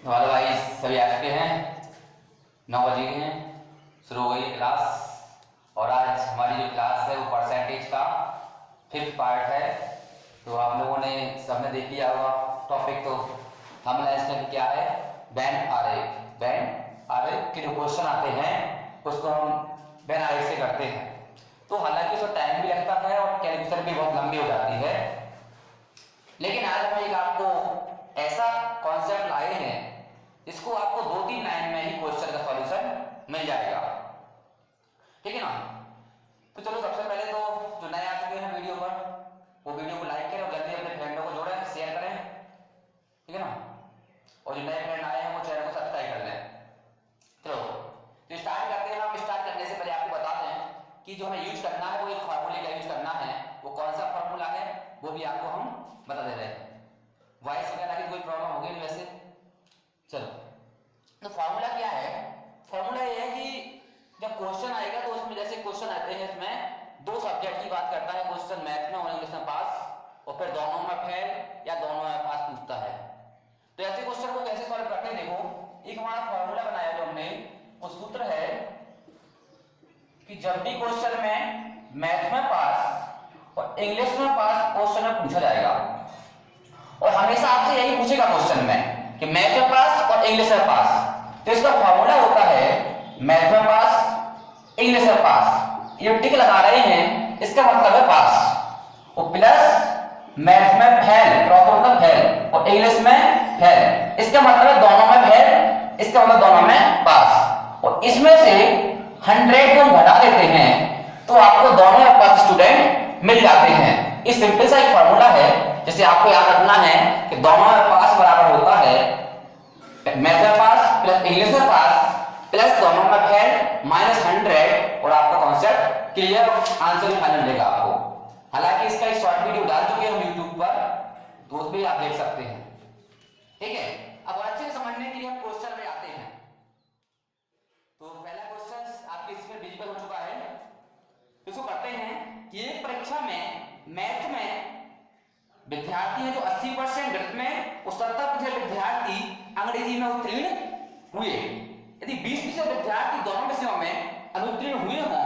तो हेलो भाई, सभी आ चुके हैं। 9 बजे हैं, शुरू हो गई है क्लास। और आज हमारी जो क्लास है वो परसेंटेज का 5th पार्ट है। तो आप लोगों ने सबने देख लिया होगा टॉपिक। तो हम इसमें क्या है, बैंड आरेख के जो क्वेश्चन आते हैं उसको हम बैंड आरेख से करते हैं। तो हालांकि उसका टाइम भी लगता है और कैलकुलेशन भी बहुत लंबी हो जाती है, लेकिन आज हम एक आपको ऐसा कॉन्सेप्ट लाए हैं इसको आपको 2-3 लाइन में ही क्वेश्चन का सॉल्यूशन मिल जाएगा। ठीक है ना। तो चलो सबसे पहले तो जो नए आ चुके हैं वीडियो पर वो वीडियो को लाइक करें और जल्दी अपने फ्रेंडों को जोड़ें, शेयर करें। ठीक है ना। और जो नए फ्रेंड आए हैं वो चैनल को सब्सक्राइब कर लें। चलो तो स्टार्ट करते हैं। हम स्टार्ट करने से पहले आपको बता दें कि जो हमें यूज करना है वो एक फार्मूले का यूज करना है। वो कौन सा फार्मूला है वो भी आपको हम बता दे रहे हैं। वॉइस वगैरह की कोई प्रॉब्लम होगी नहीं वैसे। चलो तो फार्मूला क्या है। फार्मूला ये है कि जब क्वेश्चन आएगा तो उसमें जैसे क्वेश्चन आते हैं इसमें 2 सब्जेक्ट की बात करता है क्वेश्चन, मैथ में और इंग्लिश में पास, और फिर दोनों में फेल या दोनों में पास पूछता है। तो ऐसे क्वेश्चन को कैसे सॉल्व करते हैं, देखो एक हमारा फार्मूला बनाया जो हमने, वो सूत्र है कि जब भी क्वेश्चन में मैथ में पास और इंग्लिश में पास क्वेश्चन में पूछा जाएगा, और हमेशा आपसे यही पूछेगा क्वेश्चन में कि मैथ में पास और इंग्लिश में पास, तो इसका फार्मूला होता है मैथ में पास इंग्लिश में पास। ये टिक लगा रहे हैं इसका मतलब है पास, और प्लस मैथ में फेल, क्रॉस मतलब फेल, और इंग्लिश में फेल, इसका मतलब है दोनों में फेल, इसका मतलब दोनों में पास। और इसमें से 100 को हम घटा देते हैं तो आपको दोनों में पास स्टूडेंट मिल जाते हैं। इस सिंपल सा एक फार्मूला है। जैसे आपको याद रखना है कि दोनों में पास बराबर होता है मैथ में पास प्लस इंग्लिश में पास प्लस दोनों में फेल माइनस 100, और आपका कॉन्सेप्ट क्लियर, आंसर भी फाइनल देगा आपको। हालांकि इसका एक शॉर्ट वीडियो डाल चुके हैं हम YouTube पर, तो उस भी आप देख सकते हैं। ठीक है। अब अच्छे से समझने के लिए हम क्वेश्चन में आते हैं। तो पहला क्वेश्चन आपके इसमें डिजिटल हो चुका है। इसको करते हैं कि एक परीक्षा में मैथ में विद्यार्थी है जो 80%, गणित में 70% विद्यार्थी अंग्रेजी में उत्तीर्ण हुए। यदि 20% विद्यार्थी दोनों विषयों में अनुत्तीर्ण हुए हों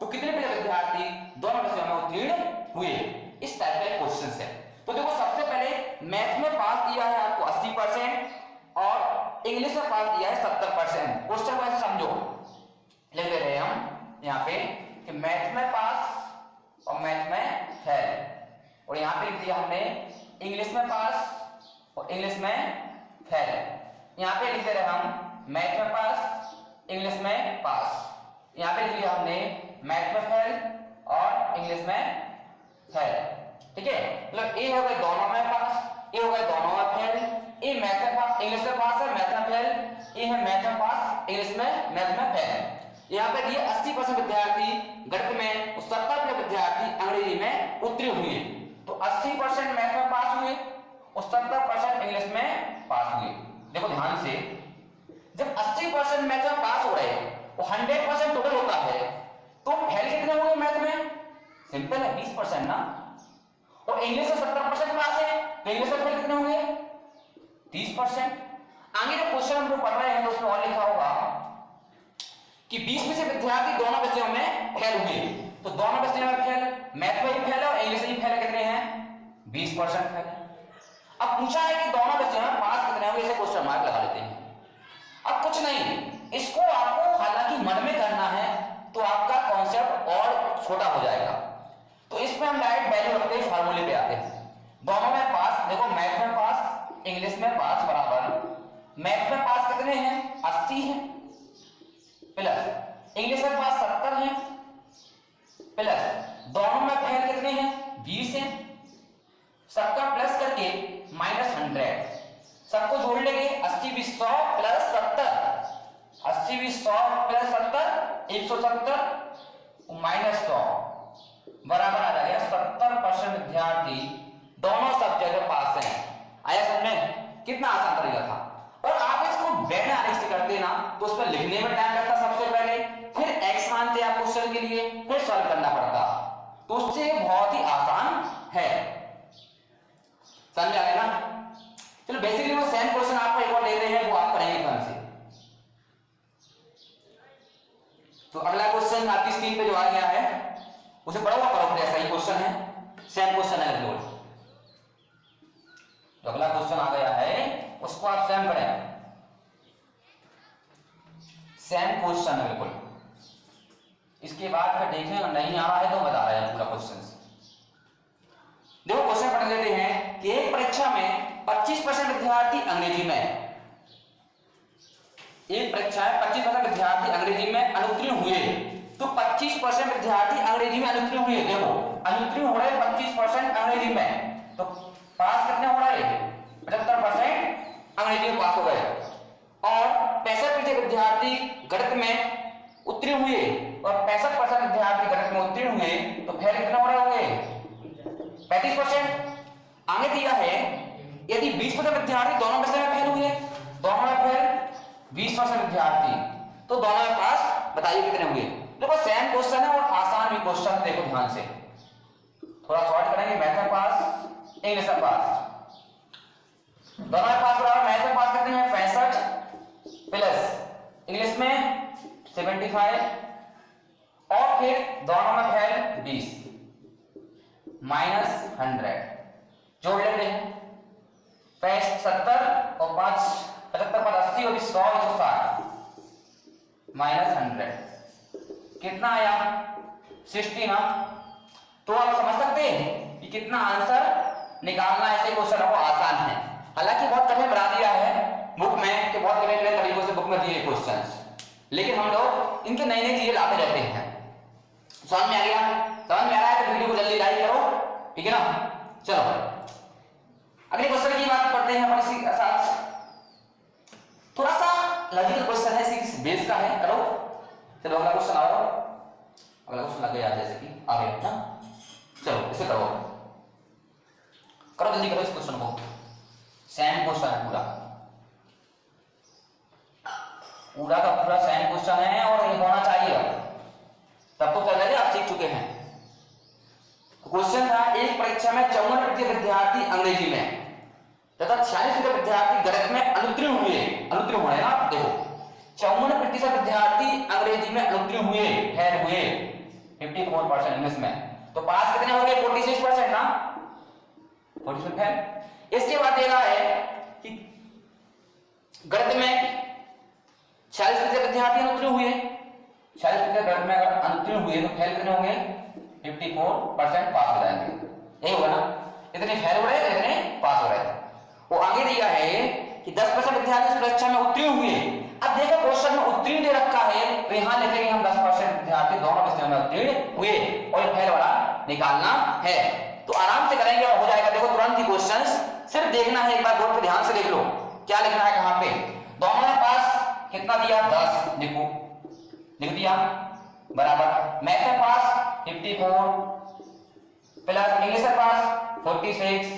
तो कितने विद्यार्थी दोनों विषयों में उत्तीर्ण हुए। इस टाइप का क्वेश्चन है। तो देखो सबसे पहले मैथ में पास दिया है आपको 80% और इंग्लिश में पास दिया है 70%। क्वेश्चन को ऐसे समझो, लिख दे रहे हैं हम यहाँ पे कि मैथ में पास और मैथ में फेल, और यहाँ पे लिख दिया हमने इंग्लिश में पास और इंग्लिश में फेल। यहाँ पे लिख दे रहे हम मैथ में पास इंग्लिश में पास, यहाँ पे लिख दिया हमने मैथ में फेल और इंग्लिश में फेल। ठीक है। मतलब ए हो गए दोनों में पास, ए हो गए दोनों में फेल, ए मैथ में पास इंग्लिश में पास है, मैथ में फेल, ए है मैथ में पास इंग्लिश में मैथ में फेल। यहाँ पे दिए 80% विद्यार्थी गणित में और 70% विद्यार्थी अंग्रेजी में उत्तीर्ण हुए। तो 80% मैथ में पास हुए और 70% इंग्लिश में पास हुए। देखो ध्यान से, जब 80% मैथ में पास हो रहे और 100% टोटल होता है तो फेल कितने हुए मैथ में? सिंपल है 20% ना। और इंग्लिश में 70% पास है तो इंग्लिश में फेल कितने हुए? 30%। आगे जो क्वेश्चन हम लोग पढ़ रहे हैं तो उसमें और लिखा होगा कि 20% विद्यार्थी दोनों विषयों में फेल हुए। तो दोनों विषयों में फेल, मैथ में भी फेल है और इंग्लिश में भी फेल, कितने हैं? 20% फेल। अब पूछा है कि दोनों विषयों में पास कितने होंगे, इसे क्वेश्चन मार्क लगा लेते हैं। अब कुछ नहीं, इसको आपको हालांकि मन में करना है तो आपका कॉन्सेप्ट और छोटा हो जाएगा। तो इसमें हम डायरेक्ट वैल्यू रखते हैं, फार्मूले पे आते हैं। दोनों में पास, देखो मैथ में पास इंग्लिश में पास बराबर मैथ में पास कितने हैं? 80 हैं, प्लस इंग्लिश में पास 70 हैं, प्लस दोनों में फेल कितने हैं? 20 हैं। सबका प्लस करके माइनस 100, सबको जोड़ लेंगे 80 20 100 प्लस 70, 80 20 100 प्लस 70 170 माइनस 100 बराबर आ जाएगा 70% विद्यार्थी दोनों सब्जेक्ट में पास हैं। आया समझ में? कितना आसान तरीका था। और आप इसको बैंड आरेख से करते ना तो उसमें लिखने में टाइम लगता सबसे पहले, फिर एक्स मानते आप क्वेश्चन के लिए, फिर सॉल्व करना पड़ता। तो उससे बहुत ही आसान है। समझ आएगा ना। चलो बेसिकली वो सेम क्वेश्चन आपको एक और दे रहे हैं, वो आप करेंगे ध्यान से। तो अगला क्वेश्चन आपकी स्क्रीन पे जो आ गया है उसे पढ़ो और करो, ऐसा ही क्वेश्चन है, सेम क्वेश्चन है बिल्कुल। तो अगला क्वेश्चन आ गया है उसको आप सेम करें, सेम क्वेश्चन है बिल्कुल। इसके बाद फिर देखें अगर नहीं आ रहा है तो बता रहे हैं पूरा क्वेश्चन। देखो क्वेश्चन पढ़ लेते हैं कि एक परीक्षा में 25% विद्यार्थी अंग्रेजी में, एक परीक्षा है 25% विद्यार्थी अंग्रेजी में अनुत्तीर्ण हुए, तो 25% विद्यार्थी अंग्रेजी में अनुत्तीर्ण हुए। देखो अनुत्तीर्ण हो रहे 25% अंग्रेजी में, तो पास कितने हो रहे 75% अंग्रेजी में पास हो गए। और 65% विद्यार्थी गणित में उत्तीर्ण हुए और 65% विद्यार्थी गणित में उत्तीर्ण हुए, तो फेल कितने हो रहे होंगे 35%। आगे दिया है यदि 20% विद्यार्थी दोनों विषय में फेल हुए, दोनों में फेल 20% विद्यार्थी, तो दोनों में पास, बताइए कितने हुए। देखो सेम क्वेश्चन है और आसान भी क्वेश्चन, देखो ध्यान से थोड़ा शॉर्ट करेंगे। मैथ में पास, इंग्लिश में पास, दोनों में पास बराबर। मैथ में पास कितने हैं 65 प्लस इंग्लिश में 75, और फिर दोनों में फेल 20 माइनस 100, जोड़ लेते हैं 70 और 5 75 पर 80 और 100 160 माइनस 100 कितना आया 60 ना। तो आप समझ सकते हैं कि कितना आंसर निकालना ऐसे क्वेश्चन को आसान है। हालांकि बहुत कठिन बना दिया है बुक में कि बहुत कठिन तरीकों से बुक में दिए क्वेश्चंस, लेकिन हम लोग इनके नई नई चीजें लाते रहते हैं। समझ में आ गया? समझ में आ रहा है तो वीडियो को जल्दी लाइक करो, ठीक है ना। चलो अगले क्वेश्चन की बात करते हैं अपन इसी के साथ। थोड़ा सा लॉजिकल क्वेश्चन है, इसी बेस का है, करो। चलो अगला क्वेश्चन आओ, अगला क्वेश्चन लग गया जैसे कि आ गया ना। चलो इसे करो, करो जल्दी करो इस क्वेश्चन को। सेम क्वेश्चन है पूरा, पूरा का पूरा सेम क्वेश्चन है और ये होना चाहिए, तब तो पहले आप सीख चुके हैं। क्वेश्चन था एक परीक्षा में 54% विद्यार्थी अंग्रेजी में तथा 46% विद्यार्थी गणित में अनुत्तीर्ण हुए। अनुत्तीर्ण हुए ना, देखो 54% विद्यार्थी अंग्रेजी में अनुत्तीर्ण हुए, फेल हुए 54% इंग्लिश में, तो पास कितने हो गए 46% ना, 46 फेल। इसके बाद दे रहा है कि गणित में 46% विद्यार्थी अनुत्तीर्ण हुए, 46% गणित में अगर अनुत्तीर्ण हुए तो फेल कितने होंगे 54% पास हो जाएंगे। यही होगा ना, इतने फेल हो रहे इतने पास हो रहे। वो आगे दिया है कि 10% विद्यार्थी इस परीक्षा में उत्तीर्ण हुए। अब देखो क्वेश्चन में उत्तीर्ण दे रखा है तो यहां लिखेंगे हम 10% विद्यार्थी दोनों विषयों में उत्तीर्ण हुए और ये फेल वाला निकालना है। तो आराम से करेंगे और हो जाएगा। देखो तुरंत ही क्वेश्चंस, सिर्फ देखना है, एक बार बोर्ड पे ध्यान से देख लो क्या लिखना है कहां पे। दोनों में पास कितना दिया 10, लिखो, लिख दिया बराबर। मैथ में पास 54 प्लस इंग्लिश में पास 46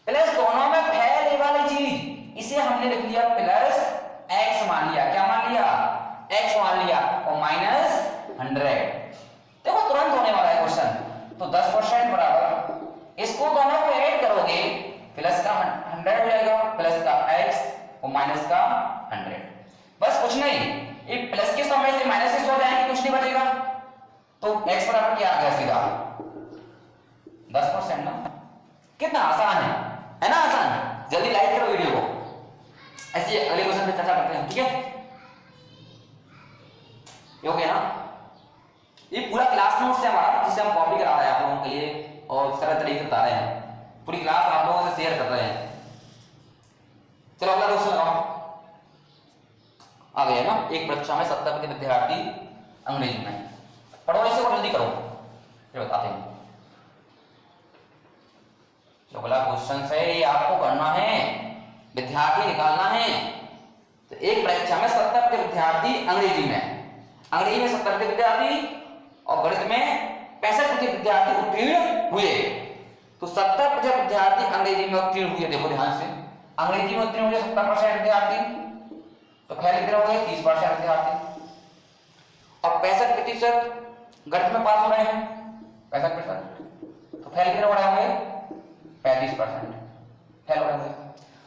प्लस दोनों में फेल वाली चीज इसे हमने लिख लिया प्लस x मान लिया। क्या मान लिया x मान लिया और माइनस 100। देखो तुरंत होने वाला है क्वेश्चन। तो 10% बराबर इसको दोनों को ऐड करोगे प्लस का 100 हो जाएगा, प्लस का x और माइनस का 100। बस कुछ नहीं, ये प्लस के समय से माइनस के हो जाएंगे, कुछ नहीं बचेगा। तो x बराबर क्या आ गया सीधा 10% ना। कितना आसान है ना, आसान। जल्दी लाइक करो वीडियो को। ऐसे अगले क्वेश्चन पे चर्चा करते हैं, ठीक है। ये हो गया ना। ये पूरा क्लास नोट से हमारा जिसे हम कॉपी करा रहे हैं आप लोगों के लिए और सरल तरीके से बता रहे हैं, पूरी क्लास आप लोगों से शेयर कर रहे हैं। चलो अगला क्वेश्चन लगाओ। आ गया ना, एक परीक्षा में 70% विद्यार्थी अंग्रेजी में। पढ़ो इसे और जल्दी करो, फिर बताते हैं। जो अगला क्वेश्चन है ये आपको करना है, विद्यार्थी निकालना है। तो एक परीक्षा में 70% विद्यार्थी अंग्रेजी में, अंग्रेजी में 70% विद्यार्थी और गणित में 65% विद्यार्थी उत्तीर्ण हुए। तो 70% विद्यार्थी अंग्रेजी में उत्तीर्ण हुए। देखो ध्यान से, अंग्रेजी में उत्तीर्ण हुए 70% विद्यार्थी, तो फेल कितने हो गए 30% विद्यार्थी। और 65% गणित में पास हो रहे हैं 65%, तो फेल कितने हो रहे होंगे 35%, फेल हो रहे होंगे।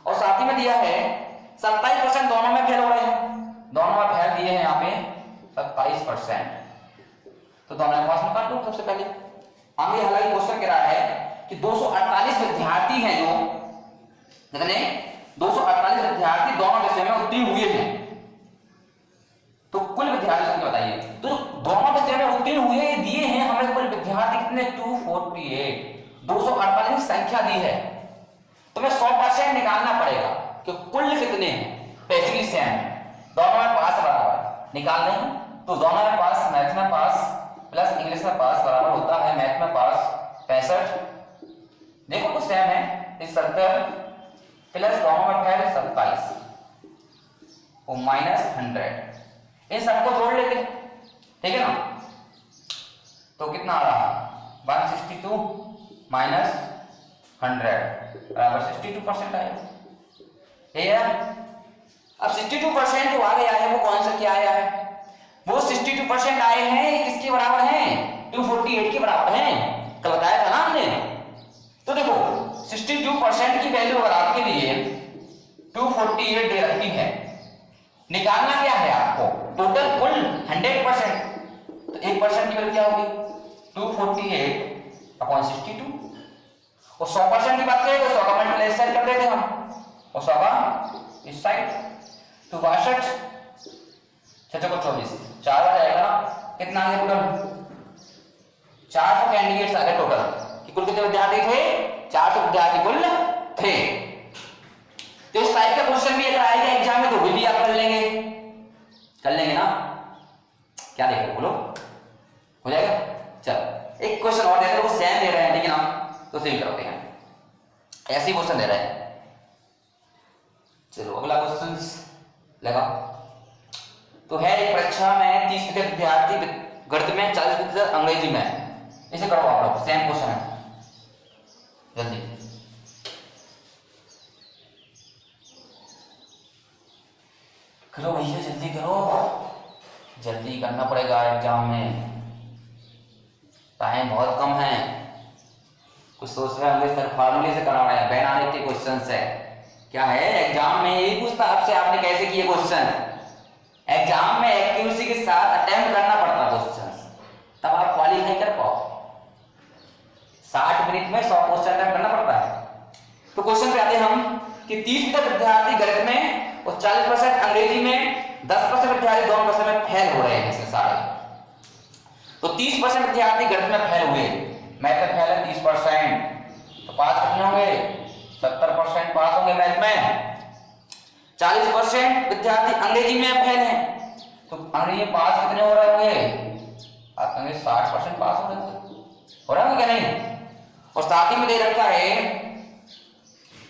और साथ ही में दिया है 27% दोनों में फेल हो रहे हैं, दोनों में फेल दिए हैं यहाँ पे 27%, तो दोनों में पास निकाल दो सबसे पहले। आगे हालांकि क्वेश्चन कह रहा है कि 248 विद्यार्थी हैं जो कितने 248 विद्यार्थी दोनों विषय में उत्तीर्ण हुए हैं, तो कुल विद्यार्थी संख्या बताइए। तो दोनों विषय में उत्तीर्ण हुए दिए हैं हमें, कुल विद्यार्थी कितने 248, 248 की संख्या दी है, तो मैं 100% निकालना पड़ेगा कि कुल कितने हैं, बेसिकली सेम दोनों में पास बराबर निकाल लें, तो दोनों में पास मैथ में पास प्लस इंग्लिश में पास बराबर होता है मैथ में पास 65, देखो तो सेम है, इस 70 प्लस दोनों में फेल 27 और माइनस 100, इन सबको जोड़ लेते, ठीक है ना, तो कितना आ रहा 162 माइनस 100 बराबर 62% आएगा, ठीक है। अब 62% जो आ गया है वो कौन सा क्या आया है, वो 62% आए हैं किसके बराबर हैं, 248 के बराबर हैं, कल बताया था ना हमने। तो देखो 62% की वैल्यू अगर आपके लिए 248 दे रखी है, निकालना क्या है आपको, टोटल कुल 100%, तो 1% की वैल्यू क्या होगी 248/62, और 100% की बात करें तो 100 का मल्टीप्लाई कर देते हम, और 100 का इस साइड, तो 62 6 को 24 4 आ जाएगा ना, कितना आ गया टोटल 400 कैंडिडेट्स आ गए टोटल, कि कुल कितने विद्यार्थी थे 400 विद्यार्थी कुल थे। तो इस टाइप का क्वेश्चन भी अगर आएगा एग्जाम में तो भी आप कर लेंगे ना, क्या देख रहे हो बोलो, हो जाएगा। चलो एक क्वेश्चन और दे रहे हैं, वो सेम दे रहे हैं लेकिन हम तो सेम करते हैं, ऐसे ही क्वेश्चन दे रहे हैं। चलो अगला क्वेश्चन लगा, तो है एक परीक्षा में 30% विद्यार्थी गणित में 40% अंग्रेजी में, इसे करो आप लोग, सेम क्वेश्चन है, जल्दी करो भैया, जल्दी करो, जल्दी करना पड़ेगा एग्जाम में, टाइम बहुत कम है। कुछ सोच रहे होंगे सर फार्मूले से करा रहे हैं, बनाने के क्वेश्चन है, क्या है एग्जाम में यही पूछता आपसे आपने कैसे किए क्वेश्चन, एग्जाम में एक्यूरेसी के साथ अटेम्प्ट करना पड़ता क्वेश्चन, तब आप क्वालिफाई कर पाओ। 60 मिनट में 100 क्वेश्चन अटेम्प्ट करना पड़ता है। तो क्वेश्चन पे आते हैं हम कि 30% विद्यार्थी गणित में और 40% अंग्रेजी में, 10% विद्यार्थी दोनों विषय में फेल हो रहे हैं इसमें सारे। तो 30% विद्यार्थी गणित में फेल हुए, मैथ में फेल है 30%, तो पास कितने होंगे 70% पास होंगे मैथ में। 40% विद्यार्थी अंग्रेजी में फेल हैं, तो अंग्रेजी में पास कितने हो रहे होंगे, आप कहेंगे 60% पास हो रहे होंगे क्या नहीं। और साथ ही में दे रखा है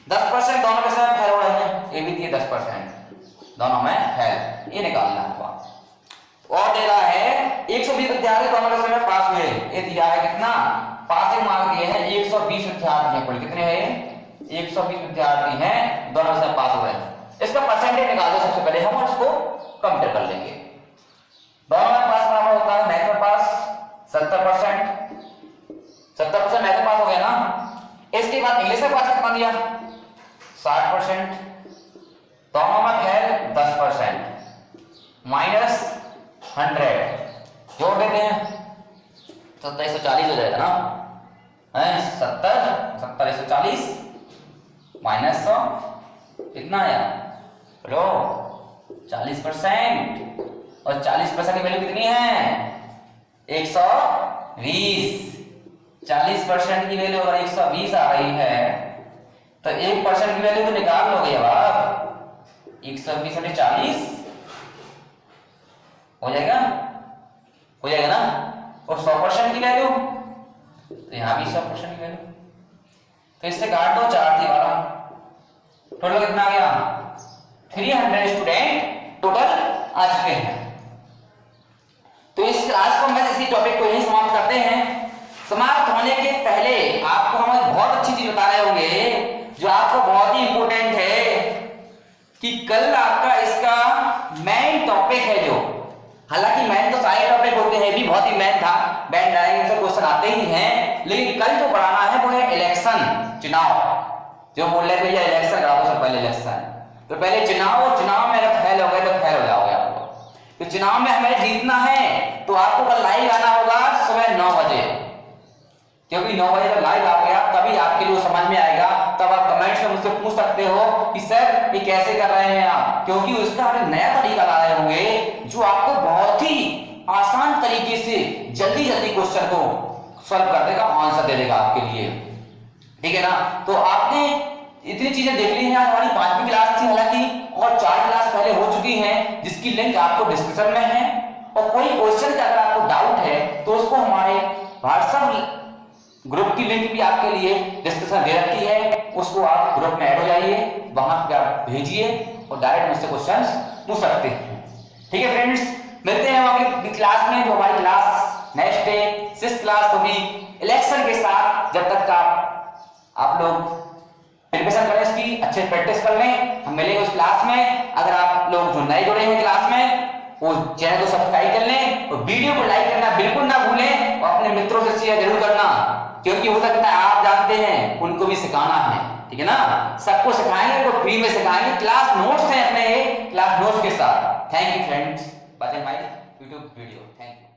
10% दोनों विषय में फेल हो रहे हैं, ये भी दिए 10% दोनों में फेल, ये निकालना है। और दे रहा है 120 विद्यार्थी दोनों विषय में पास हुए, ये दिया है कितना, पासिंग मार्क दिए हैं 120 विद्यार्थी हैं, कुल कितने हैं 120 विद्यार्थी हैं दोनों विषय में पास हो रहे हैं। इसका परसेंटेज निकाल दो सबसे पहले हम, और इसको कंपेयर कर लेंगे। दोनों में पास बराबर होता है, मैथ में पास 70% मैथ में पास हो गया ना। इसके बाद इंग्लिश में पास कितना दिया 60%, दोनों में फेल 10% माइनस 100 जोड़ देते हैं, 2740 हो जाएगा ना, 70 140 माइनस 100 कितना आया, लो 40%, और 40% की वैल्यू कितनी है 120, 40% की वैल्यू अगर 120 आ रही है तो 1% की वैल्यू तो निकाल लोगे अब आप, 120/40 हो जाएगा ना। और 100% की वैल्यू तो यहां भी 100% की वैल्यू, तो इससे काट दो 4 थी 12, टोटल कितना आ गया 300 स्टूडेंट टोटल आ चुके हैं। तो इस क्लास को हम बस इसी टॉपिक को यहीं समाप्त करते हैं। समाप्त होने के पहले आपको हम एक बहुत अच्छी चीज बता रहे होंगे जो आपको बहुत ही इंपॉर्टेंट है, कि कल आपका इसका मेन टॉपिक है, जो हालांकि मेन तो सारे टॉपिक होते हैं, भी बहुत ही मेन था, बैंड डायग्राम से क्वेश्चन आते ही हैं, लेकिन कल जो पढ़ाना है वो है इलेक्शन, चुनाव। जो बोल रहे भैया इलेक्शन करा दो सर, पहले इलेक्शन, तो पहले चुनाव में अगर फेल हो गए तो फेल हो जाओगे आप लोग। तो चुनाव में हमें जीतना है तो आपको कल लाइव आना होगा सुबह 9 बजे, क्योंकि 9 बजे जब लाइव आ गया तभी आपके लिए समझ में आएगा। तब आप कमेंट्स में मुझसे पूछ सकते हो कि सर ये कैसे कर रहे हैं आप, क्योंकि उसका हम एक नया तरीका ला रहे होंगे जो आपको बहुत ही आसान तरीके से जल्दी क्वेश्चन को सॉल्व कर देगा, आंसर दे देगा आपके लिए, ठीक है ना। तो आपने इतनी चीजें देख ली हैं। आज हमारी 5वीं क्लास थी हालांकि, और 4 क्लास पहले हो चुकी हैं जिसकी लिंक आपको डिस्क्रिप्शन में है। और कोई क्वेश्चन का अगर आपको डाउट है तो उसको हमारे व्हाट्सएप ग्रुप की लिंक भी आपके लिए डिस्क्रिप्शन दे रखी है, उसको आप ग्रुप में ऐड हो जाइए, वहां पे आप भेजिए और डायरेक्ट मुझसे क्वेश्चंस पूछ सकते हैं, ठीक है फ्रेंड्स। मिलते हैं हम अगली क्लास में, जो हमारी class next day 6th class होगी इलेक्शन के साथ। जब तक आप लोग प्रिपरेशन करें, इसकी अच्छे प्रैक्टिस कर लें। हम मिलेंगे उस क्लास में। अगर आप लोग जो नए जुड़े हैं क्लास में वो चैनल को सब्सक्राइब कर लें और वीडियो को लाइक करना बिल्कुल ना भूलें, और अपने मित्रों से शेयर जरूर करना, क्योंकि हो सकता है आप जानते हैं उनको भी सिखाना है, ठीक है ना। सबको सिखाएंगे, तो फ्री में सिखाएंगे, क्लास नोट्स हैं अपने, क्लास नोट्स के साथ। Thank you friends, bye bye YouTube video, thank you.